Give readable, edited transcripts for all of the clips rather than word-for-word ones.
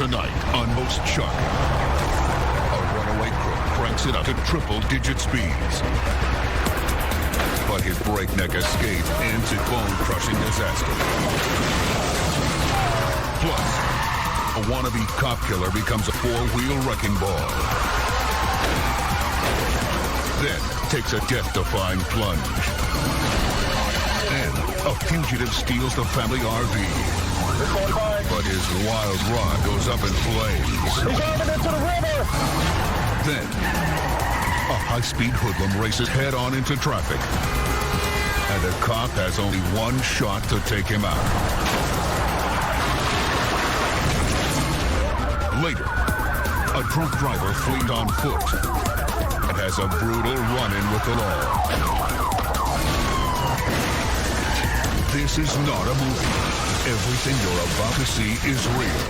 Tonight on Most Shocking, a runaway crook cranks it up to triple-digit speeds. But his breakneck escape ends in bone-crushing disaster. Plus, a wannabe cop killer becomes a four-wheel wrecking ball. Then takes a death-defying plunge. And a fugitive steals the family RV. But his wild ride goes up in flames. He's driving into the river! Then, a high-speed hoodlum races head-on into traffic. And the cop has only one shot to take him out. Later, a drunk driver flees on foot and has a brutal run-in with the law. This is not a movie. Everything you're about to see is real.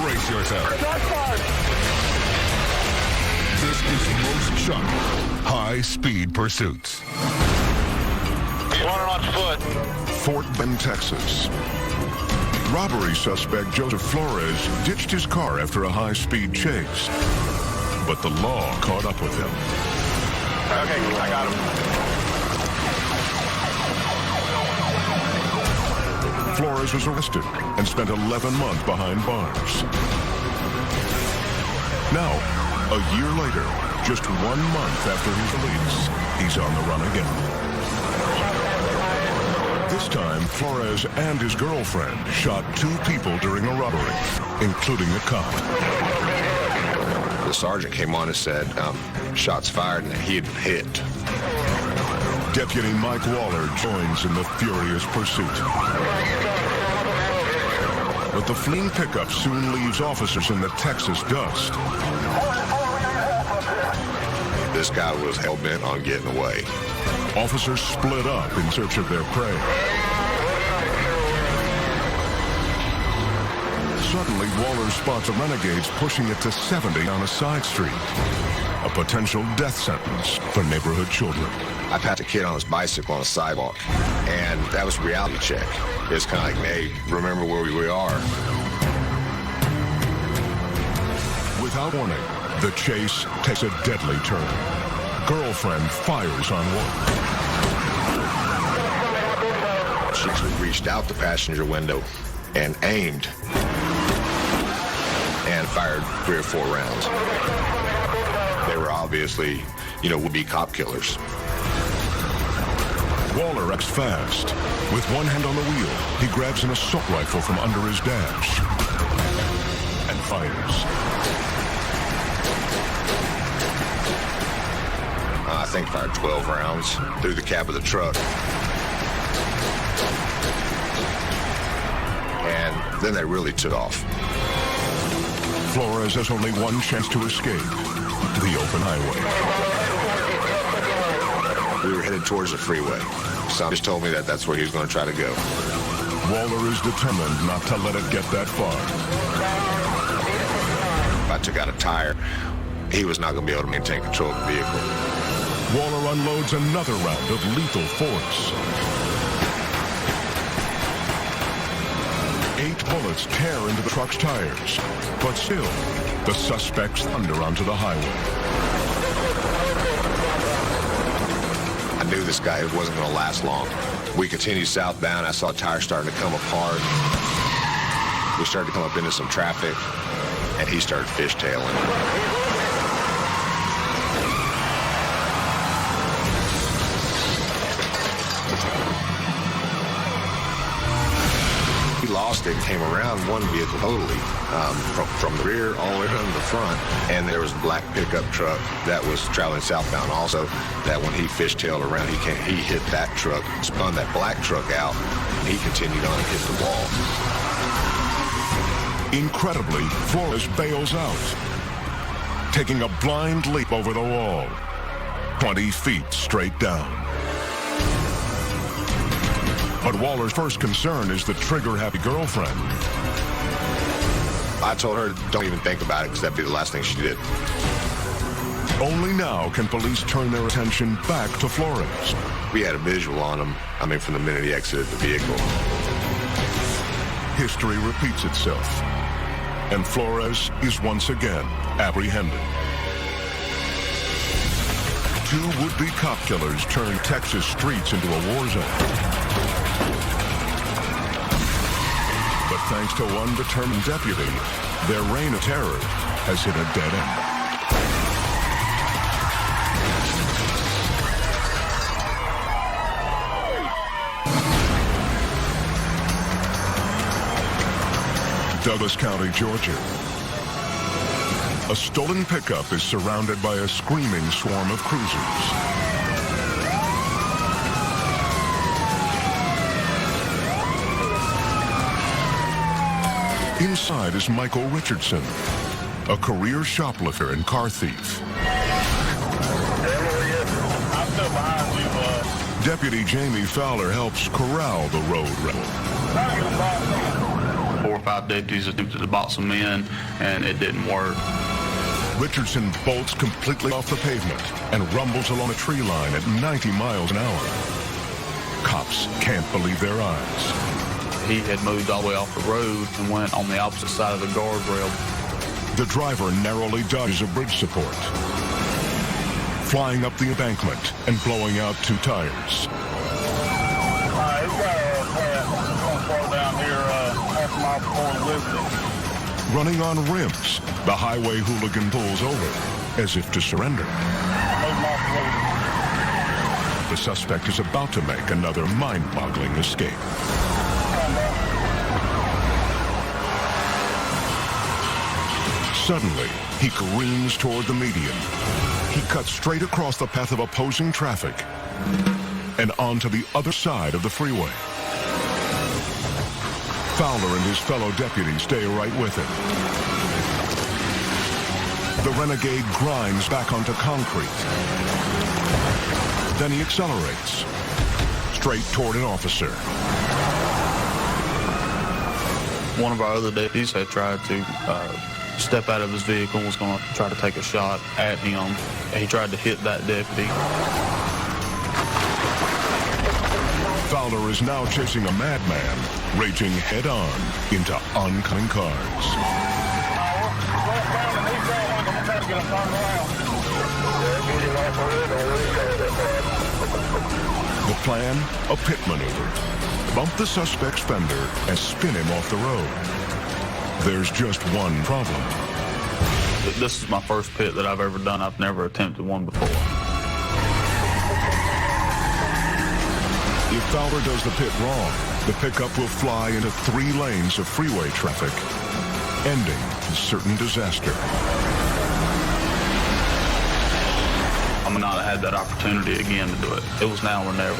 Brace yourself. This is Most Shocking High-Speed Pursuits. Running on foot. Fort Bend, Texas. Robbery suspect Joseph Flores ditched his car after a high-speed chase. But the law caught up with him. Okay, I got him. Flores was arrested and spent 11 months behind bars. Now, a year later, just 1 month after his release, he's on the run again. This time, Flores and his girlfriend shot 2 people during a robbery, including a cop. The sergeant came on and said, shots fired, and he had been hit. Deputy Mike Waller joins in the furious pursuit. But the fleeing pickup soon leaves officers in the Texas dust. This guy was hell-bent on getting away. Officers split up in search of their prey. Suddenly, Waller spots a renegades pushing it to 70 on a side street. A potential death sentence for neighborhood children. I passed a kid on his bicycle on a sidewalk, and that was a reality check. It's kind of like, hey, remember where we are. Without warning, the chase takes a deadly turn. Girlfriend fires on one. She reached out the passenger window and aimed and fired 3 or 4 rounds. They were obviously, would-be cop killers. Waller acts fast. With one hand on the wheel, he grabs an assault rifle from under his dash and fires. I think fired 12 rounds through the cab of the truck. And then they really took off. Flores has only one chance to escape, the open highway. We were headed towards the freeway. Some just told me that that's where he was going to try to go. Waller is determined not to let it get that far. If I took out a tire, he was not going to be able to maintain control of the vehicle. Waller unloads another round of lethal force. 8 bullets tear into the truck's tires, but still, the suspects thunder onto the highway. I knew this guy wasn't going to last long. We continued southbound. I saw tires starting to come apart. We started to come up into some traffic, and he started fishtailing. He lost it and came around one vehicle totally, from the rear all the way around the front. And there was a black pickup truck that was traveling southbound also, that when he fishtailed around, he hit that truck, spun that black truck out, and he continued on and hit the wall. Incredibly, Flores bails out, taking a blind leap over the wall, 20 feet straight down. But Waller's first concern is the trigger-happy girlfriend. I told her, don't even think about it, because that'd be the last thing she did. Only now can police turn their attention back to Flores. We had a visual on him, from the minute he exited the vehicle. History repeats itself. and Flores is once again apprehended. Two would-be cop killers turned Texas streets into a war zone. But thanks to one determined deputy, their reign of terror has hit a dead end. Douglas County, Georgia. A stolen pickup is surrounded by a screaming swarm of cruisers. Inside is Michael Richardson, a career shoplifter and car thief. I'm still behind you, bud. Deputy Jamie Fowler helps corral the road rebel. 4 or 5 deputies attempted to box some in, and it didn't work. Richardson bolts completely off the pavement and rumbles along a tree line at 90 miles an hour. Cops can't believe their eyes. He had moved all the way off the road and went on the opposite side of the guardrail. The driver narrowly dodges a bridge support, flying up the embankment and blowing out 2 tires. He's got a plant going far down here, half a mile before Elizabeth. Running on rims, the highway hooligan pulls over, as if to surrender. The suspect is about to make another mind-boggling escape. Suddenly, he careens toward the median. He cuts straight across the path of opposing traffic and onto the other side of the freeway. Fowler and his fellow deputies stay right with him. The renegade grinds back onto concrete. Then he accelerates, straight toward an officer. One of our other deputies had tried to step out of his vehicle and was going to try to take a shot at him. He tried to hit that deputy. Fowler is now chasing a madman, raging head-on into oncoming cars. The plan, a pit maneuver. Bump the suspect's fender and spin him off the road. There's just one problem. This is my first pit that I've ever done. I've never attempted one before. If Fowler does the pit wrong, the pickup will fly into 3 lanes of freeway traffic, ending in certain disaster. I may not have had that opportunity again to do it. It was now or never.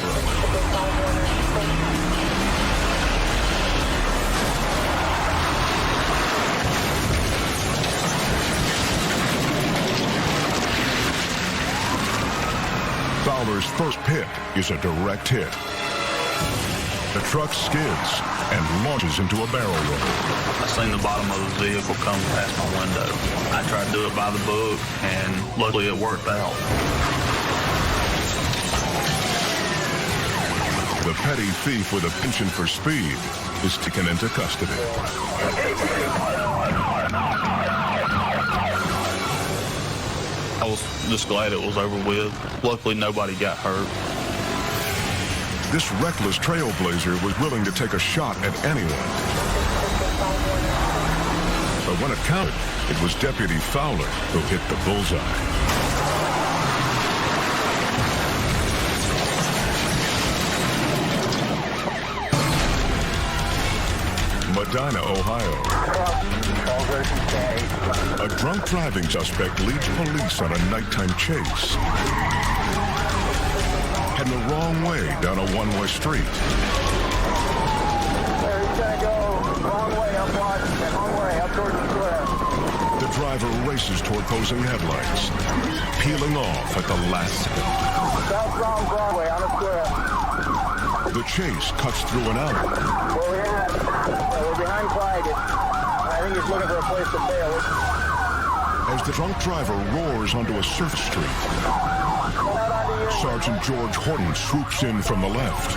Fowler's first pit is a direct hit. The truck skids and launches into a barrel roll. I seen the bottom of the vehicle come past my window. I tried to do it by the book, and luckily it worked out. The petty thief with a penchant for speed is taken into custody. I was just glad it was over with. Luckily, nobody got hurt. This reckless trailblazer was willing to take a shot at anyone. But when it counted, it was Deputy Fowler who hit the bullseye. Medina, Ohio. A drunk driving suspect leads police on a nighttime chase. Heading the wrong way down a one-way street. He's gonna go wrong way up towards the square. The driver races toward opposing headlights, peeling off at the last second. Southbound Broadway on the square. The chase cuts through an alley. We're behind Clyde. I think he's looking for a place to bail. As the drunk driver roars onto a surface street, Sergeant George Horton swoops in from the left.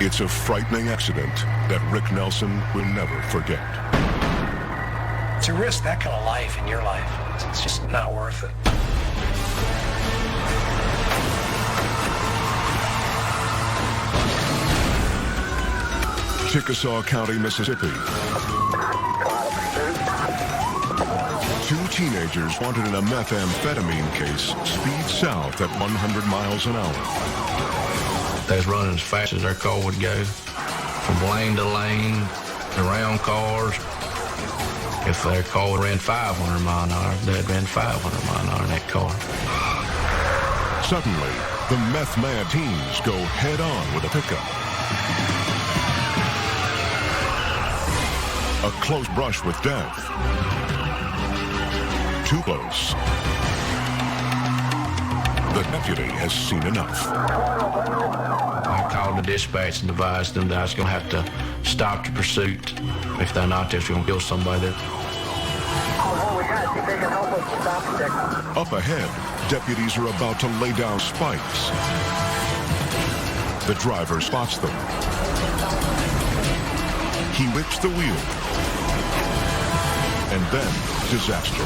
It's a frightening accident that Rick Nelson will never forget. To risk that kind of life in your life, it's just not worth it. Chickasaw County, Mississippi. Two teenagers wanted in a methamphetamine case speed south at 100 miles an hour. They was running as fast as their car would go, from lane to lane, around cars. If their car ran 500 mile an hour, they'd ran 500 mile an hour in that car. Suddenly, the meth-mad teens go head-on with a pickup. A close brush with death. Too close. The deputy has seen enough. I called the dispatch and advised them that I was going to have to stop the pursuit. If they're not, they're going to kill somebody there. Up ahead, deputies are about to lay down spikes. The driver spots them. He whips the wheel. And then, disaster.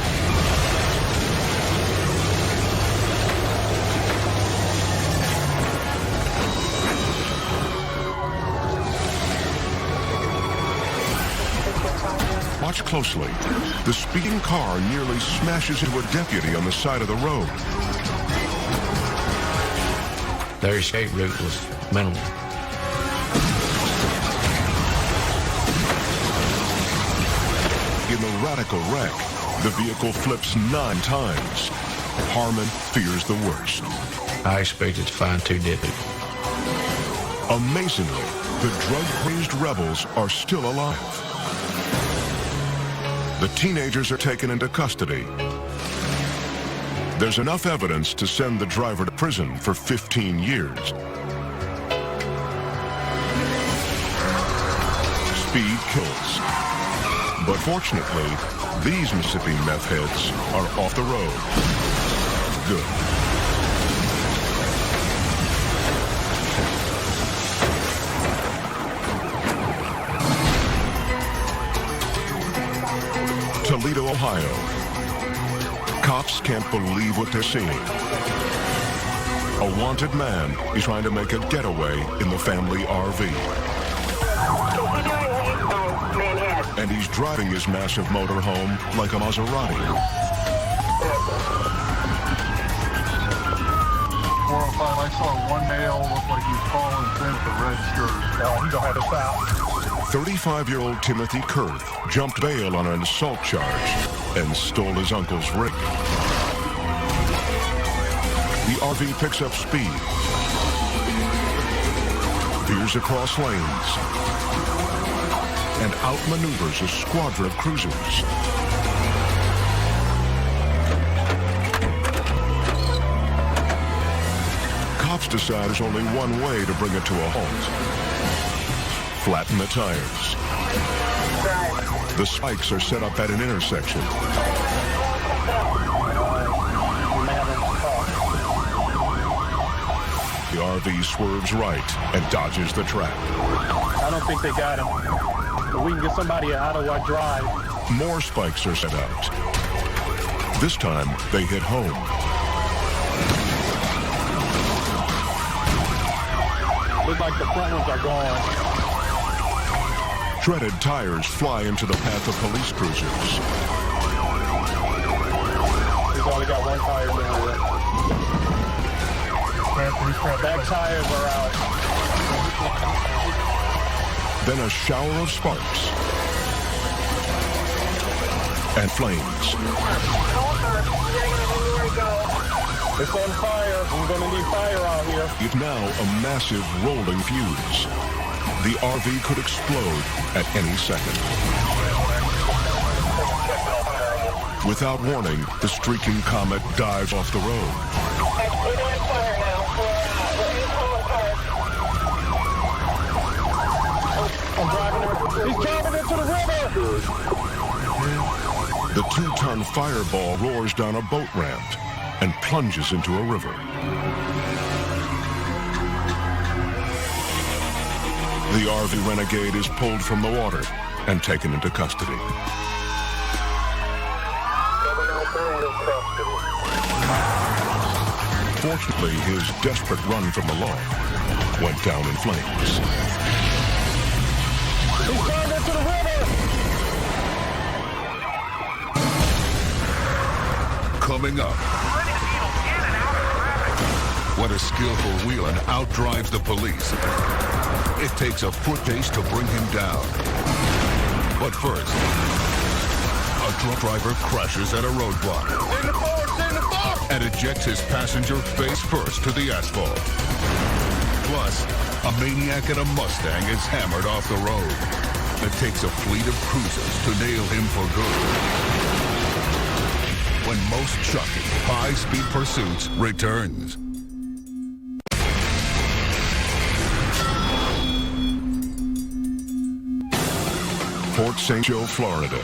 Watch closely. The speeding car nearly smashes into a deputy on the side of the road. Their escape route was minimal. In the radical wreck, the vehicle flips 9 times. Harmon fears the worst. I expected to find 2 dead people. Amazingly, the drug-crazed rebels are still alive. The teenagers are taken into custody. There's enough evidence to send the driver to prison for 15 years. Speed kills. But fortunately, these Mississippi meth heads are off the road. Good. Toledo, Ohio. Cops can't believe what they're seeing. A wanted man is trying to make a getaway in the family RV. And he's driving his massive motorhome like a Maserati. 405, I saw one male look like he was falling thin with a red shirt. No, he don't have to stop. 35-year-old Timothy Kurth jumped bail on an assault charge and stole his uncle's rig. The RV picks up speed, veers across lanes, and outmaneuvers a squadron of cruisers. Cops decide there's only one way to bring it to a halt. Flatten the tires. The spikes are set up at an intersection. The RV swerves right and dodges the trap. I don't think they got him. But we can get somebody out of our drive. More spikes are set out. This time, they hit home. Looks like the front ones are gone. Shredded tires fly into the path of police cruisers. He's only got one tire down there. Back tires are out. Then a shower of sparks and flames. It's on fire. We're going to need fire out here. It's now a massive rolling fuse. The RV could explode at any second. Without warning, the streaking comet dives off the road. He's driving into the river! The 2-ton fireball roars down a boat ramp and plunges into a river. The RV renegade is pulled from the water and taken into custody. Fortunately, his desperate run from the law went down in flames. He's turned into the river! Coming up, when a skillful wheeler outdrives the police, it takes a foot pace to bring him down. But first, a truck driver crashes at a roadblock and ejects his passenger face first to the asphalt. Plus, a maniac in a Mustang is hammered off the road. It takes a fleet of cruisers to nail him for good. When most shocking, high-speed pursuits returns. Port St. Joe, Florida.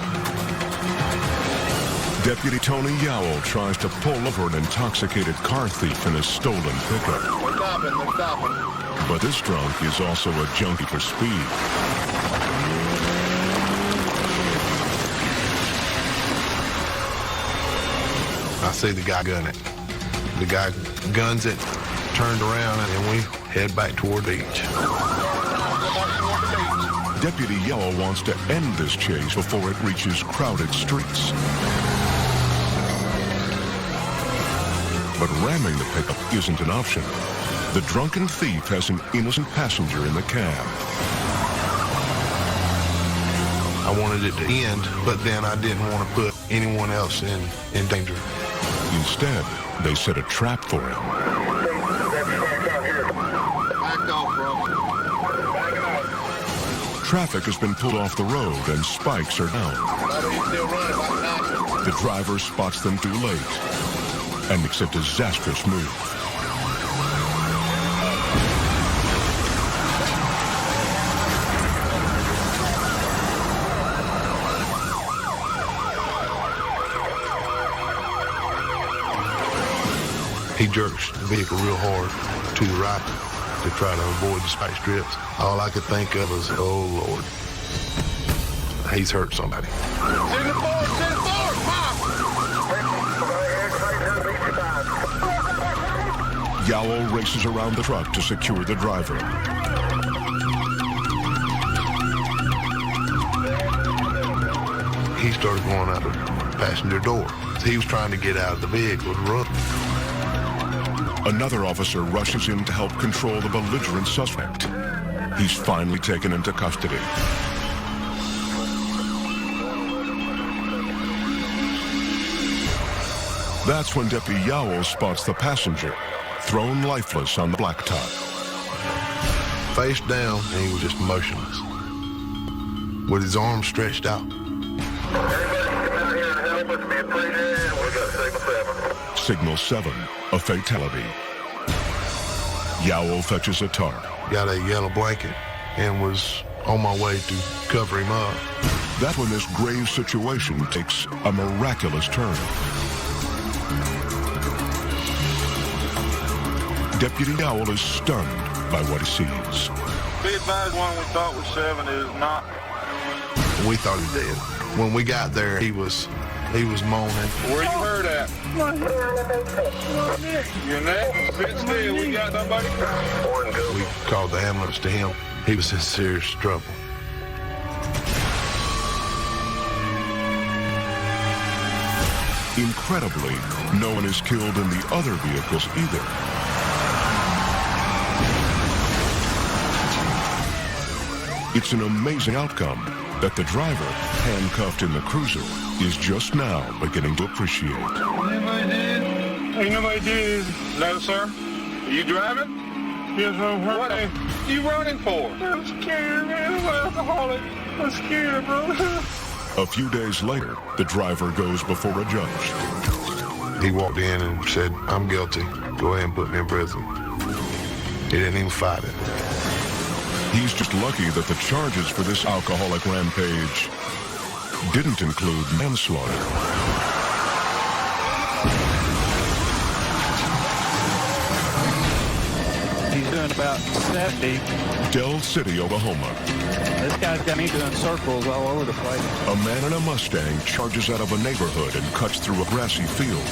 Deputy Tony Yowell tries to pull over an intoxicated car thief in a stolen pickup. We're stopping. But this drunk is also a junkie for speed. I see the guy gun it. The guy guns it, turned around, and we head back toward the beach. Deputy Yowell wants to end this chase before it reaches crowded streets. But ramming the pickup isn't an option. The drunken thief has an innocent passenger in the cab. I wanted it to end, but then I didn't want to put anyone else in danger. Instead, they set a trap for him. Back off, bro. Traffic has been pulled off the road and spikes are down. The driver spots them too late and makes a disastrous move. He jerks the vehicle real hard to the right to try to avoid the spike strips. All I could think of was, oh, Lord, he's hurt somebody. Send it forward, pop! Yowell races around the truck to secure the driver. He started going out the passenger door. He was trying to get out of the vehicle to run. Another officer rushes in to help control the belligerent suspect. He's finally taken into custody. That's when Deputy Yowell spots the passenger, thrown lifeless on the blacktop. Face down, and he was just motionless, with his arms stretched out. Signal 7, a fatality. Yowell fetches a tarp. Got a yellow blanket and was on my way to cover him up. That's when this grave situation takes a miraculous turn. Deputy Yowell is stunned by what he sees. Be advised, one we thought was 7 is not. We thought he was dead. When we got there, he was moaning. Where you heard at? Your neck? Sit still. We got somebody? We called the ambulance to him. He was in serious trouble. Incredibly, no one is killed in the other vehicles either. It's an amazing outcome that the driver, handcuffed in the cruiser, is just now beginning to appreciate. Anybody did? Ain't nobody did. No, sir. Are you driving? Yes, I'm hurt. What are you running for? I'm scared, man. I'm an alcoholic. I'm scared, bro. A few days later, the driver goes before a judge. He walked in and said, "I'm guilty. Go ahead and put me in prison." He didn't even fight it. He's just lucky that the charges for this alcoholic rampage didn't include manslaughter. He's doing doing about 70. Del City, Oklahoma. This guy's got me doing circles all over the place. A man in a Mustang charges out of a neighborhood and cuts through a grassy field.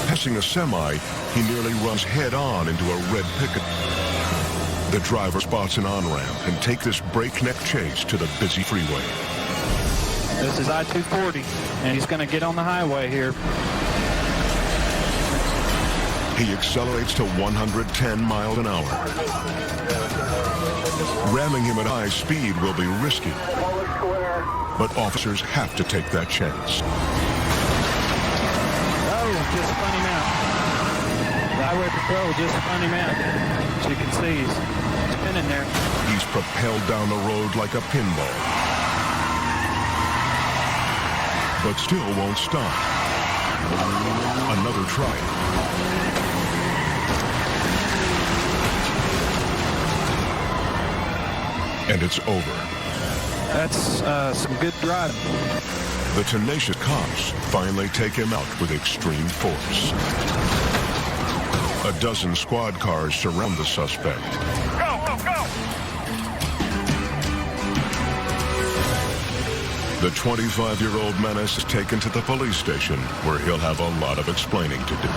Passing a semi, he nearly runs head-on into a red pickup. The driver spots an on-ramp and takes this breakneck chase to the busy freeway. This is I-240, and he's going to get on the highway here. He accelerates to 110 miles an hour. Ramming him at high speed will be risky, but officers have to take that chance. Just spun him out. The highway patrol just spun him out. As you can see, he's spinning there. He's propelled down the road like a pinball, but still won't stop. Another try. And it's over. That's some good driving. The tenacious cops finally take him out with extreme force. A dozen squad cars surround the suspect. Go, go, go! The 25-year-old menace is taken to the police station, where he'll have a lot of explaining to do.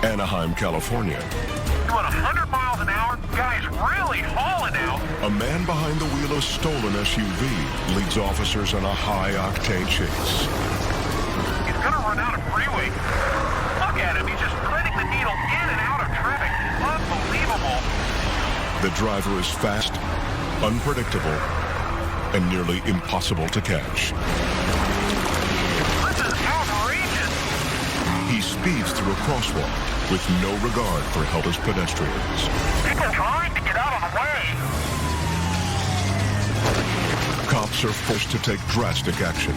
Anaheim, California. Doing 100 miles an hour? Guy's really hauling out. A man behind the wheel of a stolen SUV leads officers on a high-octane chase. He's gonna run out of freeway. Look at him, he's just threading the needle in and out of traffic. Unbelievable. The driver is fast, unpredictable, and nearly impossible to catch. This is outrageous. He speeds through a crosswalk with no regard for helpless pedestrians. People trying to get out of the way. Cops are forced to take drastic action.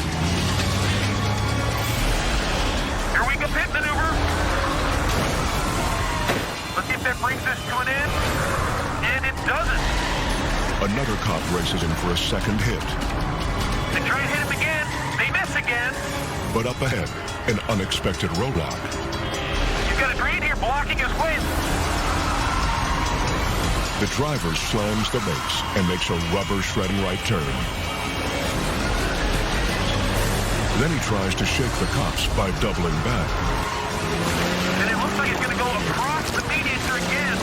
Here we go, pit maneuver. Let's see if that brings this to an end. And it doesn't. Another cop races in for a second hit. They try and hit him again. They miss again. But up ahead, an unexpected roadblock. You've got a train here blocking his way. The driver slams the brakes and makes a rubber-shredding right turn. Then he tries to shake the cops by doubling back. And it looks like he's going to go across the mediator again.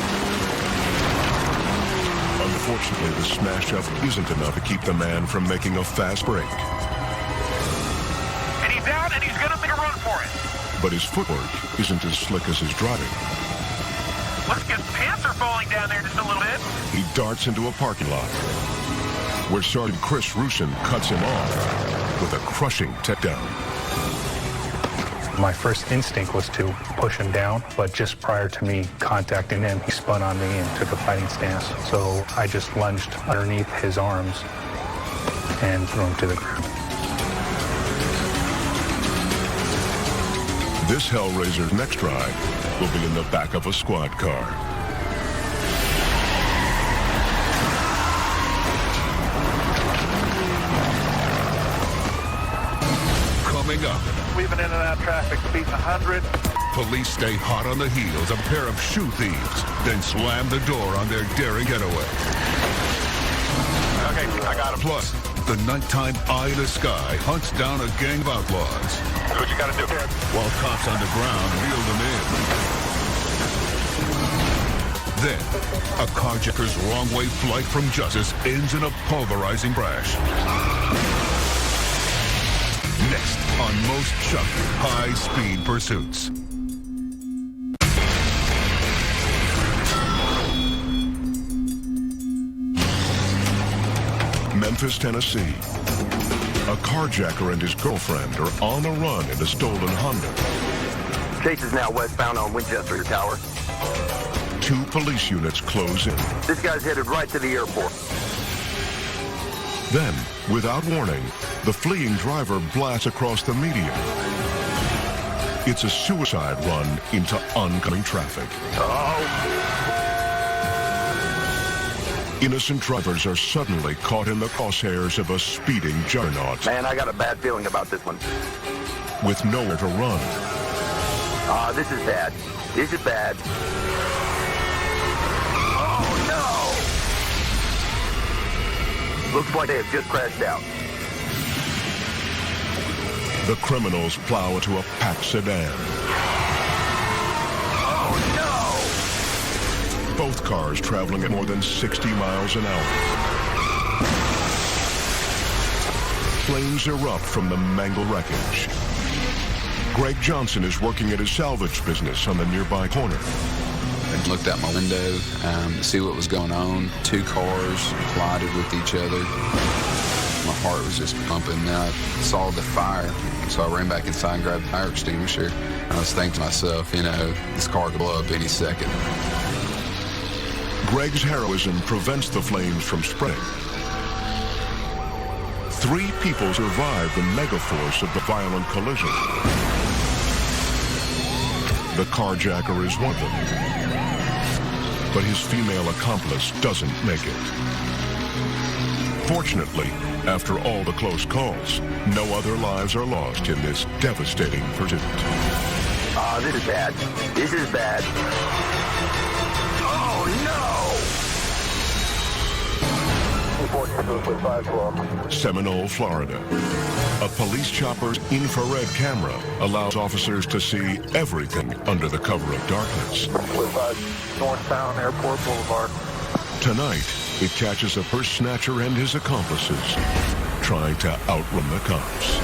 Unfortunately, the smash-up isn't enough to keep the man from making a fast break. And he's out, and he's going to make a run for it. But his footwork isn't as slick as his driving. Looks like his pants are falling down there just a little bit. He darts into a parking lot, where Sergeant Chris Rusin cuts him off with a crushing takedown. My first instinct was to push him down, but just prior to me contacting him, he spun on me and took a fighting stance. So I just lunged underneath his arms and threw him to the ground. This Hellraiser's next ride will be in the back of a squad car. Coming up, Weaving in and out of traffic, speeding 100. police stay hot on the heels of a pair of shoe thieves, then slam the door on their daring getaway. Okay, I got him. Plus, the nighttime eye in the sky hunts down a gang of outlaws, Do what you got to do. while cops on the ground reel them in. Then, a carjacker's wrong-way flight from justice ends in a pulverizing crash. Next on Most Chucky High-Speed Pursuits. Memphis, Tennessee. A carjacker and his girlfriend are on the run in a stolen Honda. Chase is now westbound on Winchester Tower. Two police units close in. This guy's headed right to the airport. Then, without warning, the fleeing driver blasts across the median. It's a suicide run into oncoming traffic. innocent drivers are suddenly caught in the crosshairs of a speeding juggernaut. Man, I got a bad feeling about this one. With nowhere to run. This is bad. This is bad. Oh, no! Looks like they have just crashed out. The criminals plow into a packed sedan. Oh, no! Both cars traveling at more than 60 miles an hour. Flames erupt from the mangled wreckage. Greg Johnson is working at his salvage business on the nearby corner. I looked out my window to see what was going on. Two cars collided with each other. My heart was just pumping. Then I saw the fire, so I ran back inside and grabbed the fire extinguisher. I was thinking to myself, you know, this car could blow up any second. Greg's heroism prevents the flames from spreading. 3 people survived the megaforce of the violent collision. The carjacker is one of them. But his female accomplice doesn't make it. Fortunately, after all the close calls, no other lives are lost in this devastating pursuit. This is bad. This is bad. Oh, no! Seminole, Florida. A police chopper's infrared camera allows officers to see everything under the cover of darkness. Northbound Airport Boulevard. Tonight, it catches a purse snatcher and his accomplices trying to outrun the cops.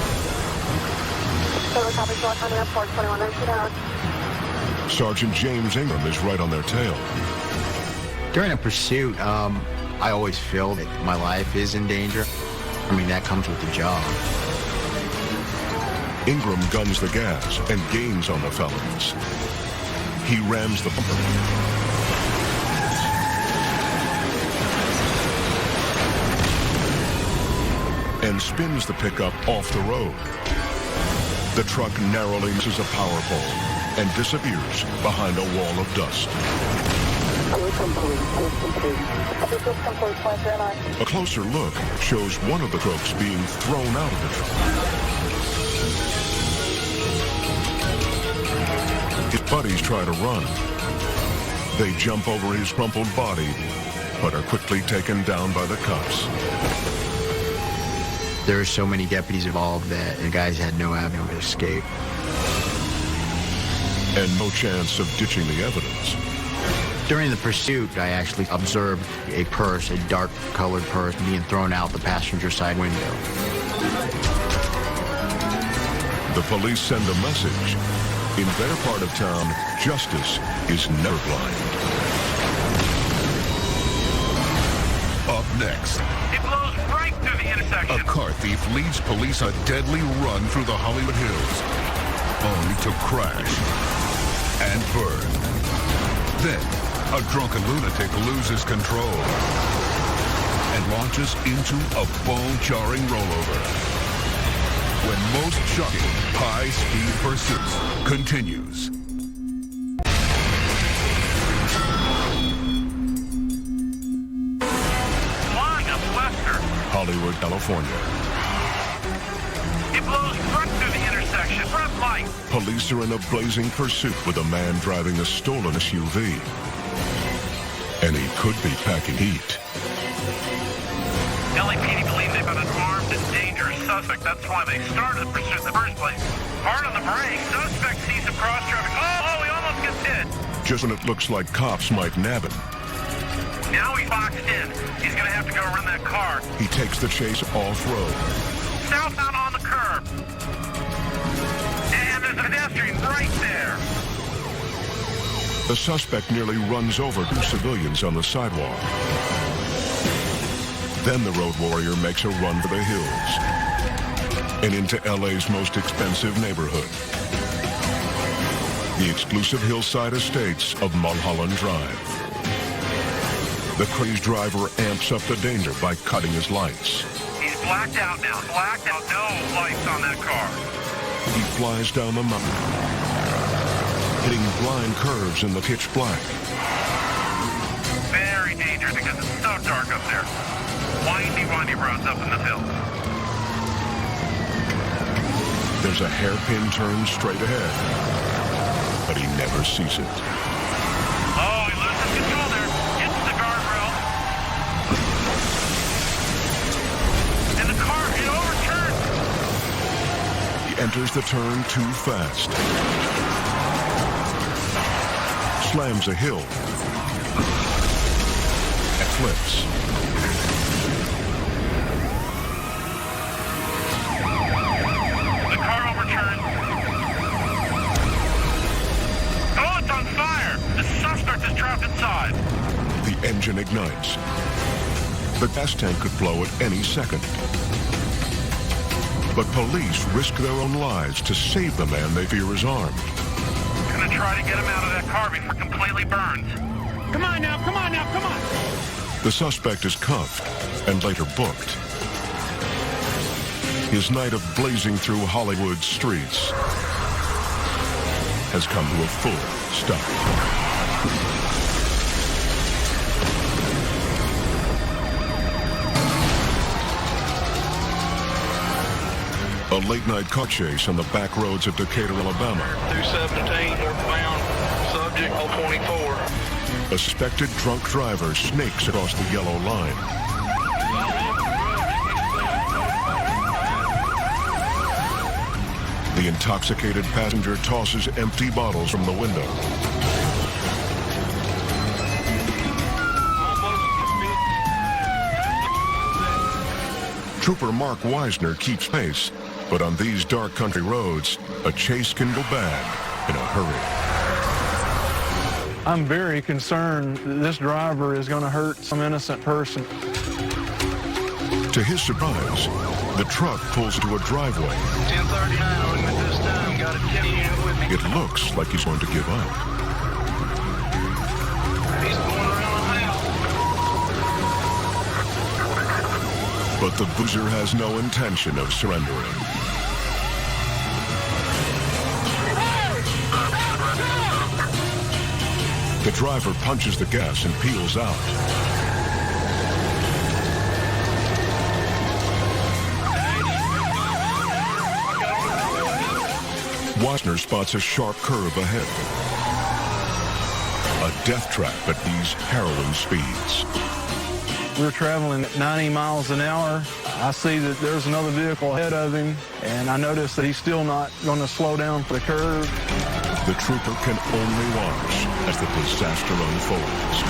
Sergeant James Ingram is right on their tail. During a pursuit, I always feel that my life is in danger. I mean, that comes with the job. Ingram guns the gas and gains on the felons. He rams the bumper. And spins the pickup off the road. The truck narrowly misses a power pole and disappears behind a wall of dust. A closer look shows one of the crooks being thrown out of the truck. His buddies try to run. They jump over his crumpled body, but are quickly taken down by the cops. There are so many deputies involved that the guys had no avenue of escape. And no chance of ditching the evidence. During the pursuit, I actually observed a purse, a dark-colored purse, being thrown out the passenger side window. The police send a message. In their part of town, justice is never blind. Up next, It blows right through the intersection. a car thief leads police a deadly run through the Hollywood Hills, only to crash and burn. Then, a drunken lunatic loses control and launches into a bone-jarring rollover. When most shocking high-speed pursuit continues. Flying up Western. Hollywood, California. It blows right through the intersection. Front light. Police are in a blazing pursuit with a man driving a stolen SUV. And he could be packing heat. LAPD believes they've got an armed and dangerous suspect. That's why they started the pursuit in the first place. Hard on the brake. Suspect sees some cross traffic. Oh, he almost gets hit. Just when it looks like cops might nab him, Now he's boxed in. He's going to have to go around that car. he takes the chase off-road. Southbound on the curb. And there's a pedestrian right there. The suspect nearly runs over 2 civilians on the sidewalk. Then the road warrior makes a run for the hills and into LA's most expensive neighborhood, the exclusive hillside estates of Mulholland Drive. The crazed driver amps up the danger by cutting his lights. He's blacked out now. Blacked out. No lights on that car. He flies down the mountain, hitting blind curves in the pitch black. Very dangerous because it's so dark up there. Windy roads up in the hills. There's a hairpin turn straight ahead, but he never sees it. Oh, he loses control there. Hits the guardrail. And the car, it overturned. He enters the turn too fast. Slams a hill. And flips. The car overturned. Oh, it's on fire. The suspect is trapped inside. The engine ignites. The gas tank could blow at any second. But police risk their own lives to save the man they fear is armed. Gonna try to get him out of that car before it completely burns. Come on now, come on now, come on. The suspect is cuffed and later booked. His night of blazing through Hollywood streets has come to a full stop. A late-night car chase on the back roads of Decatur, Alabama. 217 northbound, subject 024. A suspected drunk driver snakes across the yellow line. The intoxicated passenger tosses empty bottles from the window. Trooper Mark Wisner keeps pace, but on these dark country roads, a chase can go bad in a hurry. I'm very concerned that this driver is going to hurt some innocent person. To his surprise, the truck pulls into a driveway. 1039 on him at this time. Got a 10 unit with me. It looks like he's going to give up. He's going around the house. But the boozer has no intention of surrendering. The driver punches the gas and peels out. Wisner spots a sharp curve ahead. A death trap at these harrowing speeds. We're traveling at 90 miles an hour. I see that there's another vehicle ahead of him, and I notice that he's still not going to slow down for the curve. The trooper can only watch as the disaster unfolds.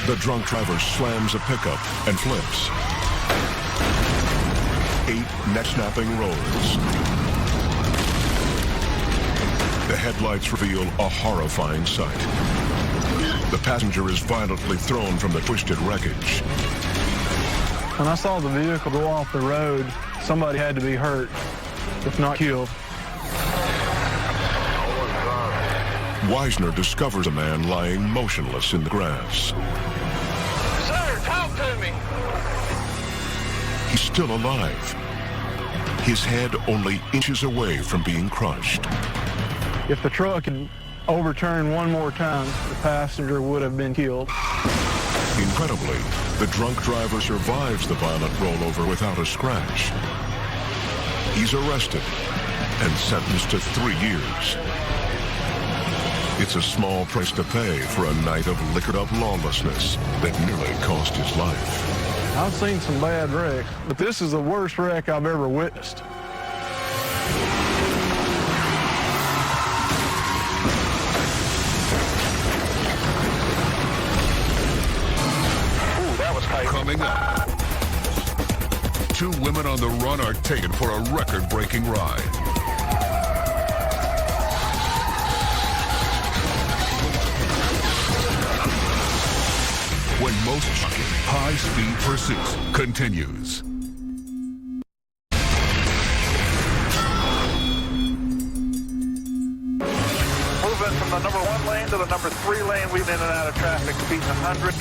The drunk driver slams a pickup and flips. 8 neck-snapping rolls. The headlights reveal a horrifying sight. The passenger is violently thrown from the twisted wreckage. When I saw the vehicle go off the road, somebody had to be hurt, if not killed. Wisner discovers a man lying motionless in the grass. Sir, talk to me. He's still alive. His head only inches away from being crushed. If the truck had overturned one more time, the passenger would have been killed. Incredibly, the drunk driver survives the violent rollover without a scratch. He's arrested and sentenced to 3 years. It's a small price to pay for a night of liquored-up lawlessness that nearly cost his life. I've seen some bad wrecks, but this is the worst wreck I've ever witnessed. Coming up, 2 women on the run are taken for a record-breaking ride. When most shocking, high-speed pursuits continues. Moving from the number 1 lane to the number 3 lane. We've been in and out of traffic, speeding 100.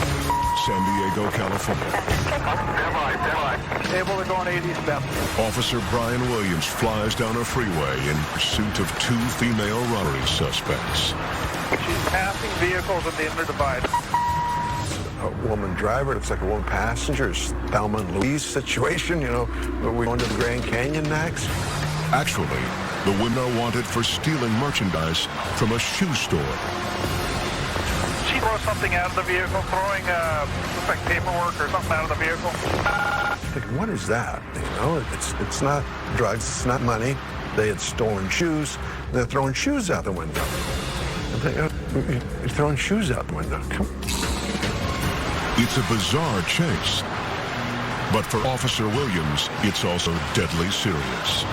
San Diego, California. Able to go on 87. Officer Brian Williams flies down a freeway in pursuit of 2 female robbery suspects. She's passing vehicles at the end of the divide. A woman driver, it's like a woman passenger. It's Thelma and Louise situation, you know. We're going to the Grand Canyon next. Actually, the women are wanted for stealing merchandise from a shoe store. She throws something out of the vehicle, throwing looks like paperwork or something out of the vehicle. Thinking, what is that? You know, it's not drugs, it's not money. They had stolen shoes. They're throwing shoes out the window. I'm thinking, you're throwing shoes out the window. Come. It's a bizarre chase, but for Officer Williams, it's also deadly serious.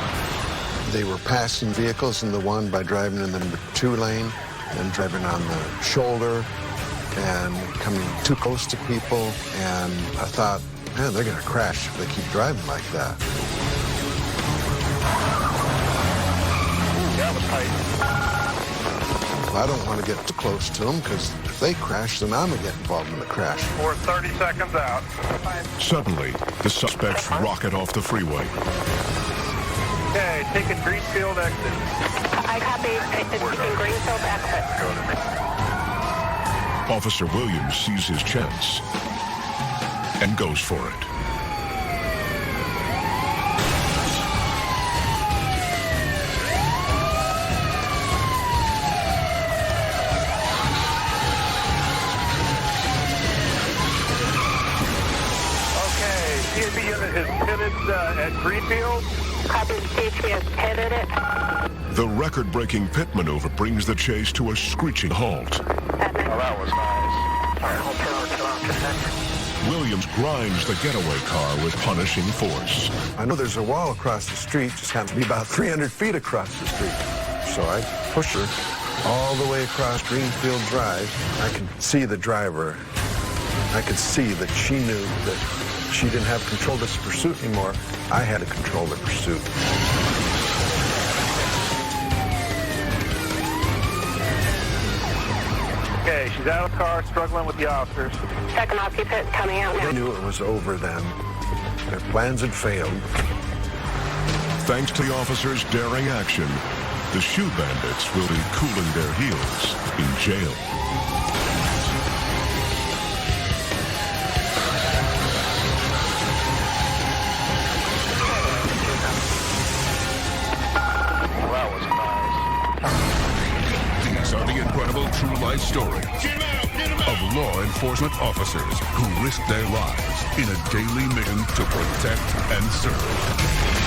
They were passing vehicles in the one by driving in the number 2 lane and driving on the shoulder and coming too close to people. And I thought, man, they're going to crash if they keep driving like that. That was tight. I don't want to get too close to them because if they crash, then I'm going to get involved in the crash. We're 30 seconds out. Suddenly, the suspects rocket off the freeway. Okay, taking Greenfield exit. I copy. Taking Greenfield exit. Officer Williams sees his chance and goes for it. CHP unit is pitted at Greenfield. Copy, CHP has pitted it. The record-breaking pit maneuver brings the chase to a screeching halt. Oh, that was nice. Williams grinds the getaway car with punishing force. I know there's a wall across the street, just happens to be about 300 feet across the street. So I push her all the way across Greenfield Drive. I could see the driver. I could see that she knew that she didn't have control of this pursuit anymore. I had to control the pursuit. Okay, she's out of the car, struggling with the officers. Second occupant coming out now. They knew it was over then. Their plans had failed. Thanks to the officers' daring action, the shoe bandits will be cooling their heels in jail. These are the incredible true life stories of law enforcement officers who risk their lives in a daily mission to protect and serve.